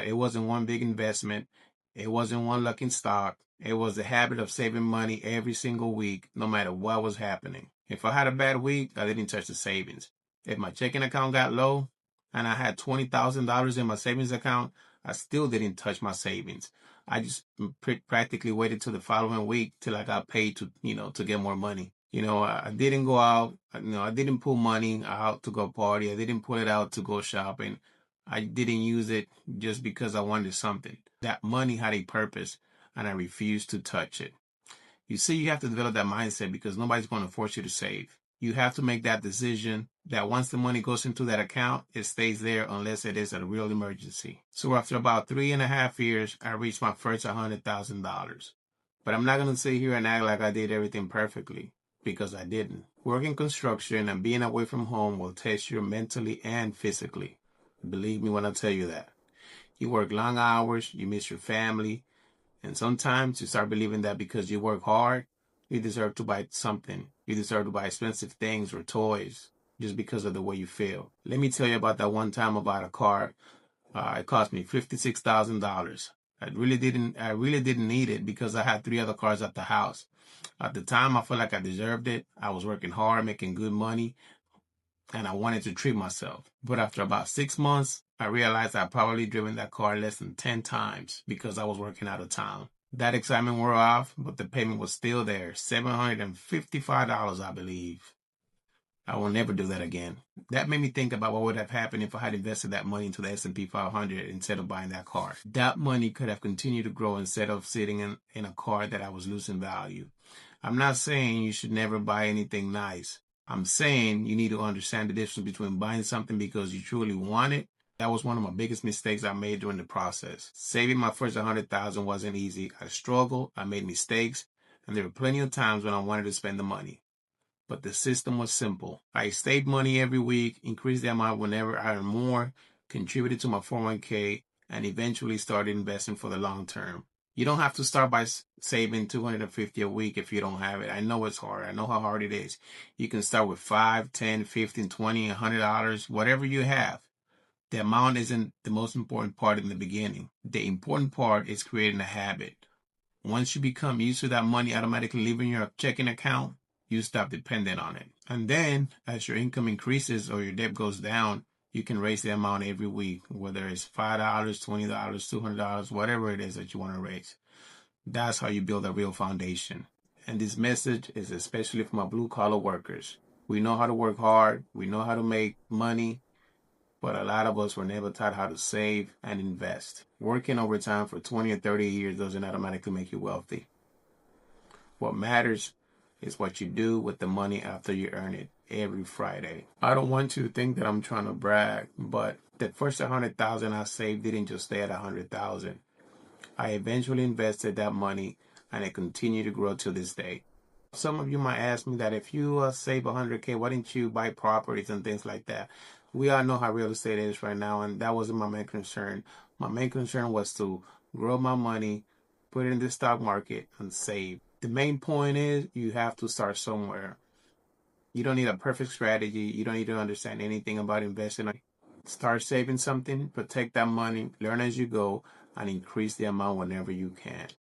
It wasn't one big investment. It wasn't one lucky stock. It was the habit of saving money every single week, no matter what was happening. If I had a bad week, I didn't touch the savings. If my checking account got low and I had $20,000 in my savings account, I still didn't touch my savings. I just practically waited till the following week till I got paid to get more money. I didn't go out. I didn't pull money out to go party. I didn't pull it out to go shopping. I didn't use it just because I wanted something. That money had a purpose, and I refused to touch it. You see, you have to develop that mindset because nobody's going to force you to save. You have to make that decision that once the money goes into that account, it stays there unless it is a real emergency. So after about 3.5 years, I reached my first $100,000. But I'm not going to sit here and act like I did everything perfectly because I didn't. Working construction and being away from home will test you mentally and physically. Believe me when I tell you that. You work long hours, you miss your family, and sometimes you start believing that because you work hard, you deserve to buy something. You deserve to buy expensive things or toys just because of the way you feel. Let me tell you about that one time I bought a car. It cost me $56,000. I really didn't need it because I had 3 other cars at the house. At the time, I felt like I deserved it. I was working hard, making good money, and I wanted to treat myself. But after about 6 months, I realized I'd probably driven that car less than 10 times because I was working out of town. That excitement wore off, but the payment was still there, $755, I believe. I will never do that again. That made me think about what would have happened if I had invested that money into the S&P 500 instead of buying that car. That money could have continued to grow instead of sitting in a car that I was losing value. I'm not saying you should never buy anything nice. I'm saying you need to understand the difference between buying something because you truly want it. That was one of my biggest mistakes I made during the process. Saving my first $100,000 wasn't easy. I struggled, I made mistakes, and there were plenty of times when I wanted to spend the money. But the system was simple. I saved money every week, increased the amount whenever I earned more, contributed to my 401k, and eventually started investing for the long term. You don't have to start by saving $250 a week if you don't have it. I know it's hard. I know how hard it is. You can start with $5, $10, $15, $20, $100, whatever you have. The amount isn't the most important part in the beginning. The important part is creating a habit. Once you become used to that money automatically leaving your checking account, you stop depending on it. And then as your income increases or your debt goes down, you can raise the amount every week, whether it's $5, $20, $200, whatever it is that you want to raise. That's how you build a real foundation. And this message is especially for my blue collar workers. We know how to work hard. We know how to make money. But a lot of us were never taught how to save and invest. Working overtime for 20 or 30 years doesn't automatically make you wealthy. What matters is what you do with the money after you earn it every Friday. I don't want you to think that I'm trying to brag, but the first 100,000 I saved didn't just stay at 100,000. I eventually invested that money and it continued to grow to this day. Some of you might ask me that if you save 100K, why didn't you buy properties and things like that? We all know how real estate is right now, and that wasn't my main concern. My main concern was to grow my money, put it in the stock market, and save. The main point is you have to start somewhere. You don't need a perfect strategy. You don't need to understand anything about investing. Start saving something, protect that money, learn as you go, and increase the amount whenever you can.